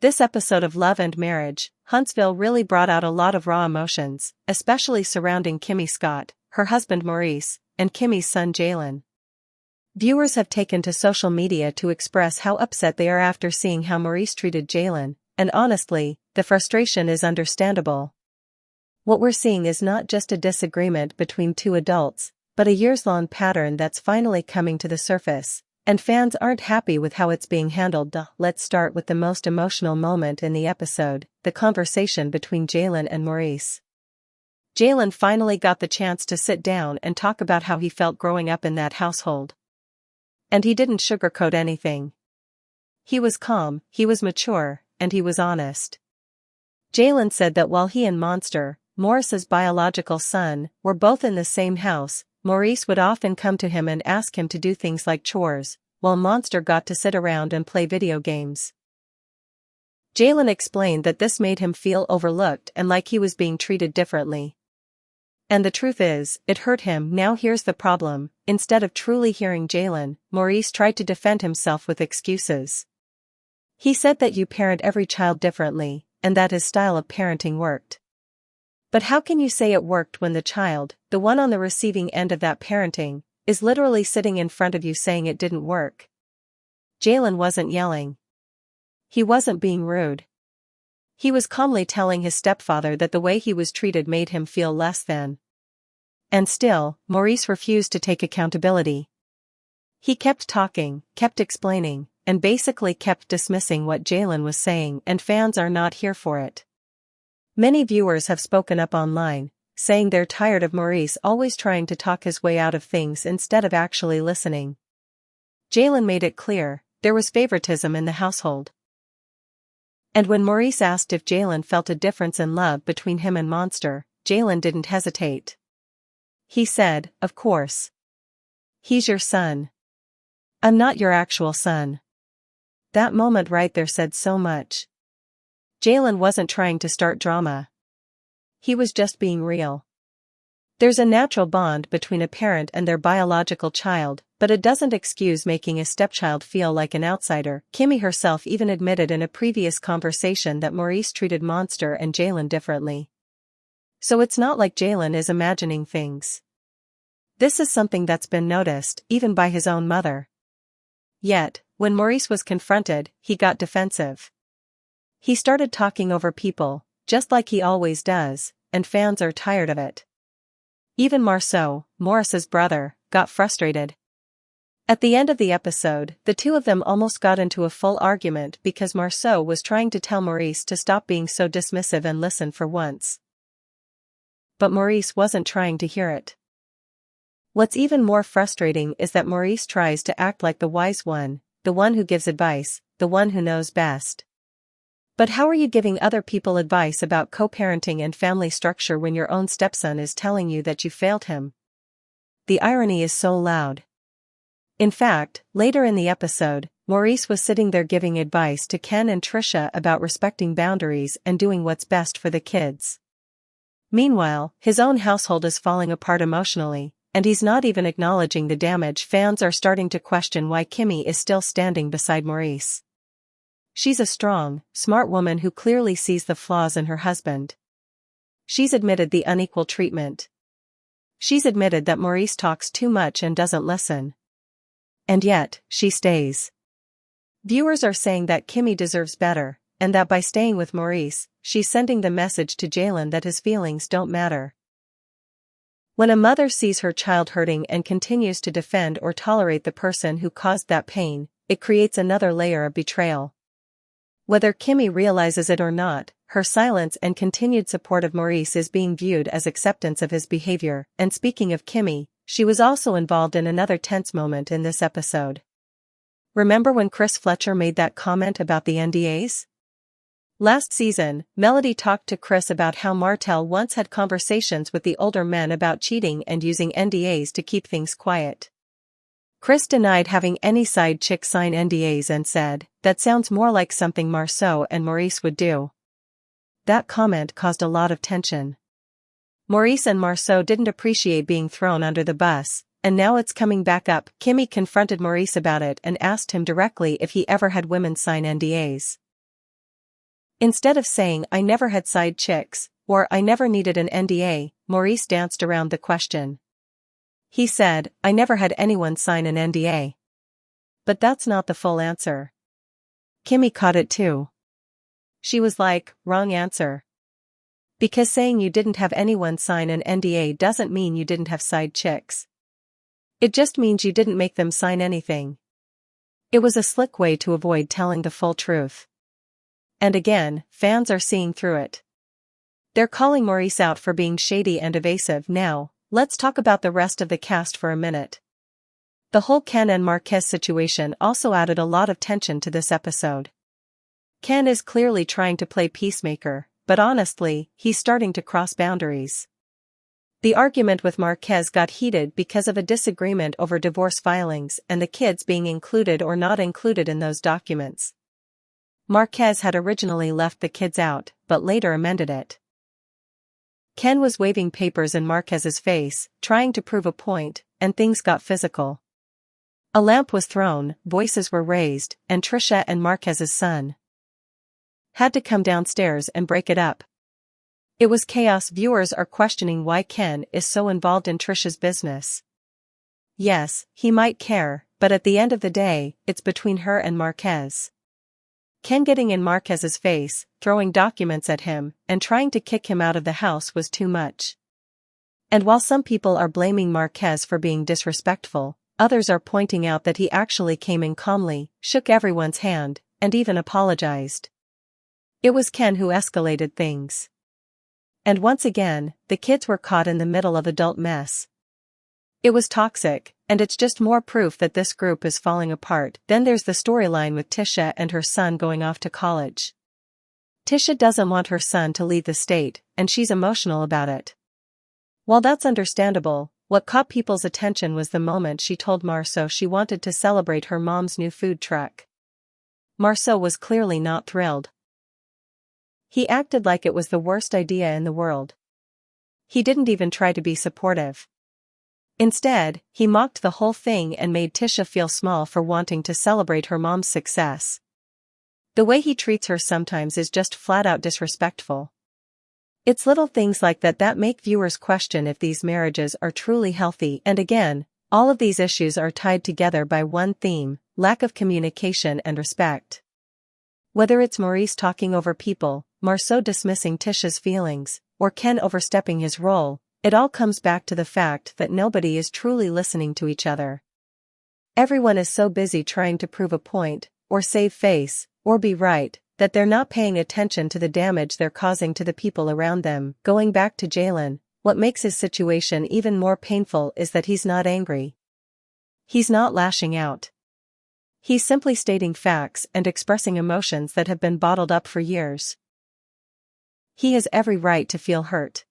This episode of Love and Marriage, Huntsville really brought out a lot of raw emotions, especially surrounding Kimmi Scott, her husband Maurice, and Kimmi's son Jaylen. Viewers have taken to social media to express how upset they are after seeing how Maurice treated Jaylen, and honestly, the frustration is understandable. What we're seeing is not just a disagreement between two adults, but a years-long pattern that's finally coming to the surface. And fans aren't happy with how it's being handled. Let's start with the most emotional moment in the episode, the conversation between Jaylen and Maurice. Jaylen finally got the chance to sit down and talk about how he felt growing up in that household. And he didn't sugarcoat anything. He was calm, he was mature, and he was honest. Jaylen said that while he and Monster, Maurice's biological son, were both in the same house, Maurice would often come to him and ask him to do things like chores, while Monster got to sit around and play video games. Jaylen explained that this made him feel overlooked and like he was being treated differently. And the truth is, it hurt him. Now here's the problem: instead of truly hearing Jaylen, Maurice tried to defend himself with excuses. He said that you parent every child differently, and that his style of parenting worked. But how can you say it worked when the child, the one on the receiving end of that parenting, is literally sitting in front of you saying it didn't work? Jaylen wasn't yelling. He wasn't being rude. He was calmly telling his stepfather that the way he was treated made him feel less than. And still, Maurice refused to take accountability. He kept talking, kept explaining, and basically kept dismissing what Jaylen was saying, and fans are not here for it. Many viewers have spoken up online, saying they're tired of Maurice always trying to talk his way out of things instead of actually listening. Jaylen made it clear, there was favoritism in the household. And when Maurice asked if Jaylen felt a difference in love between him and Monster, Jaylen didn't hesitate. He said, "Of course. He's your son. I'm not your actual son." That moment right there said so much. Jaylen wasn't trying to start drama. He was just being real. There's a natural bond between a parent and their biological child, but it doesn't excuse making a stepchild feel like an outsider. Kimmi herself even admitted in a previous conversation that Maurice treated Monster and Jaylen differently. So it's not like Jaylen is imagining things. This is something that's been noticed, even by his own mother. Yet, when Maurice was confronted, he got defensive. He started talking over people, just like he always does, and fans are tired of it. Even Marceau, Maurice's brother, got frustrated. At the end of the episode, the two of them almost got into a full argument because Marceau was trying to tell Maurice to stop being so dismissive and listen for once. But Maurice wasn't trying to hear it. What's even more frustrating is that Maurice tries to act like the wise one, the one who gives advice, the one who knows best. But how are you giving other people advice about co-parenting and family structure when your own stepson is telling you that you failed him? The irony is so loud. In fact, later in the episode, Maurice was sitting there giving advice to Ken and Trisha about respecting boundaries and doing what's best for the kids. Meanwhile, his own household is falling apart emotionally, and he's not even acknowledging the damage. Fans are starting to question why Kimmi is still standing beside Maurice. She's a strong, smart woman who clearly sees the flaws in her husband. She's admitted the unequal treatment. She's admitted that Maurice talks too much and doesn't listen. And yet, she stays. Viewers are saying that Kimmi deserves better, and that by staying with Maurice, she's sending the message to Jaylen that his feelings don't matter. When a mother sees her child hurting and continues to defend or tolerate the person who caused that pain, it creates another layer of betrayal. Whether Kimmi realizes it or not, her silence and continued support of Maurice is being viewed as acceptance of his behavior. And speaking of Kimmi, she was also involved in another tense moment in this episode. Remember when Chris Fletcher made that comment about the NDAs? Last season, Melody talked to Chris about how Martell once had conversations with the older men about cheating and using NDAs to keep things quiet. Chris denied having any side chick sign NDAs and said, "That sounds more like something Marceau and Maurice would do." That comment caused a lot of tension. Maurice and Marceau didn't appreciate being thrown under the bus, and now it's coming back up. Kimmi confronted Maurice about it and asked him directly if he ever had women sign NDAs. Instead of saying I never had side chicks, or I never needed an NDA, Maurice danced around the question. He said, I never had anyone sign an NDA. But that's not the full answer. Kimmi caught it too. She was like, wrong answer. Because saying you didn't have anyone sign an NDA doesn't mean you didn't have side chicks. It just means you didn't make them sign anything. It was a slick way to avoid telling the full truth. And again, fans are seeing through it. They're calling Maurice out for being shady and evasive. Now, let's talk about the rest of the cast for a minute. The whole Ken and Marquez situation also added a lot of tension to this episode. Ken is clearly trying to play peacemaker, but honestly, he's starting to cross boundaries. The argument with Marquez got heated because of a disagreement over divorce filings and the kids being included or not included in those documents. Marquez had originally left the kids out, but later amended it. Ken was waving papers in Marquez's face, trying to prove a point, and things got physical. A lamp was thrown, voices were raised, and Trisha and Marquez's son had to come downstairs and break it up. It was chaos. Viewers are questioning why Ken is so involved in Trisha's business. Yes, he might care, but at the end of the day, it's between her and Marquez. Ken getting in Marquez's face, throwing documents at him, and trying to kick him out of the house was too much. And while some people are blaming Marquez for being disrespectful, others are pointing out that he actually came in calmly, shook everyone's hand, and even apologized. It was Ken who escalated things. And once again, the kids were caught in the middle of adult mess. It was toxic, and it's just more proof that this group is falling apart. Then there's the storyline with Tisha and her son going off to college. Tisha doesn't want her son to leave the state, and she's emotional about it. While that's understandable, what caught people's attention was the moment she told Marceau she wanted to celebrate her mom's new food truck. Marceau was clearly not thrilled. He acted like it was the worst idea in the world. He didn't even try to be supportive. Instead, he mocked the whole thing and made Tisha feel small for wanting to celebrate her mom's success. The way he treats her sometimes is just flat-out disrespectful. It's little things like that make viewers question if these marriages are truly healthy. And again, all of these issues are tied together by one theme: lack of communication and respect. Whether it's Maurice talking over people, Marceau dismissing Tisha's feelings, or Ken overstepping his role, it all comes back to the fact that nobody is truly listening to each other. Everyone is so busy trying to prove a point, or save face, or be right, that they're not paying attention to the damage they're causing to the people around them. Going back to Jaylen, what makes his situation even more painful is that he's not angry. He's not lashing out. He's simply stating facts and expressing emotions that have been bottled up for years. He has every right to feel hurt.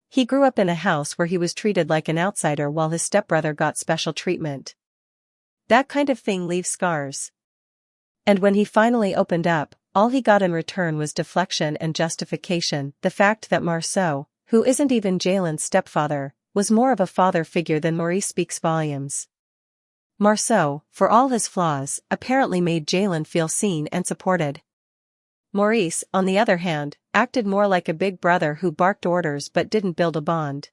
He grew up in a house where he was treated like an outsider while his stepbrother got special treatment. That kind of thing leaves scars. And when he finally opened up, all he got in return was deflection and justification. The fact that Marceau, who isn't even Jaylen's stepfather, was more of a father figure than Maurice speaks volumes. Marceau, for all his flaws, apparently made Jaylen feel seen and supported. Maurice, on the other hand, acted more like a big brother who barked orders but didn't build a bond.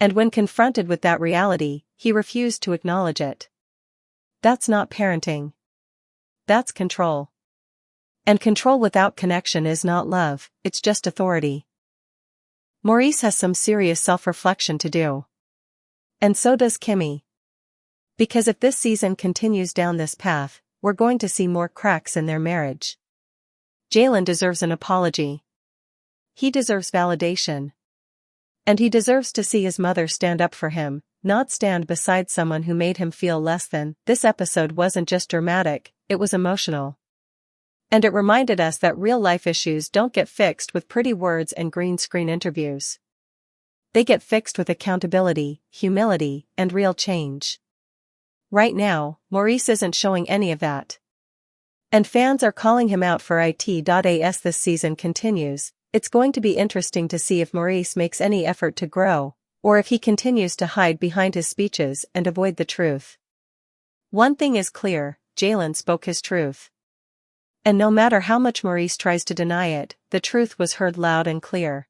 And when confronted with that reality, he refused to acknowledge it. That's not parenting. That's control. And control without connection is not love, it's just authority. Maurice has some serious self-reflection to do. And so does Kimmi. Because if this season continues down this path, we're going to see more cracks in their marriage. Jaylen deserves an apology. He deserves validation. And he deserves to see his mother stand up for him, not stand beside someone who made him feel less than. This episode wasn't just dramatic, it was emotional. And it reminded us that real-life issues don't get fixed with pretty words and green screen interviews. They get fixed with accountability, humility, and real change. Right now, Maurice isn't showing any of that. And fans are calling him out for it. As this season continues, it's going to be interesting to see if Maurice makes any effort to grow, or if he continues to hide behind his speeches and avoid the truth. One thing is clear, Jaylen spoke his truth. And no matter how much Maurice tries to deny it, the truth was heard loud and clear.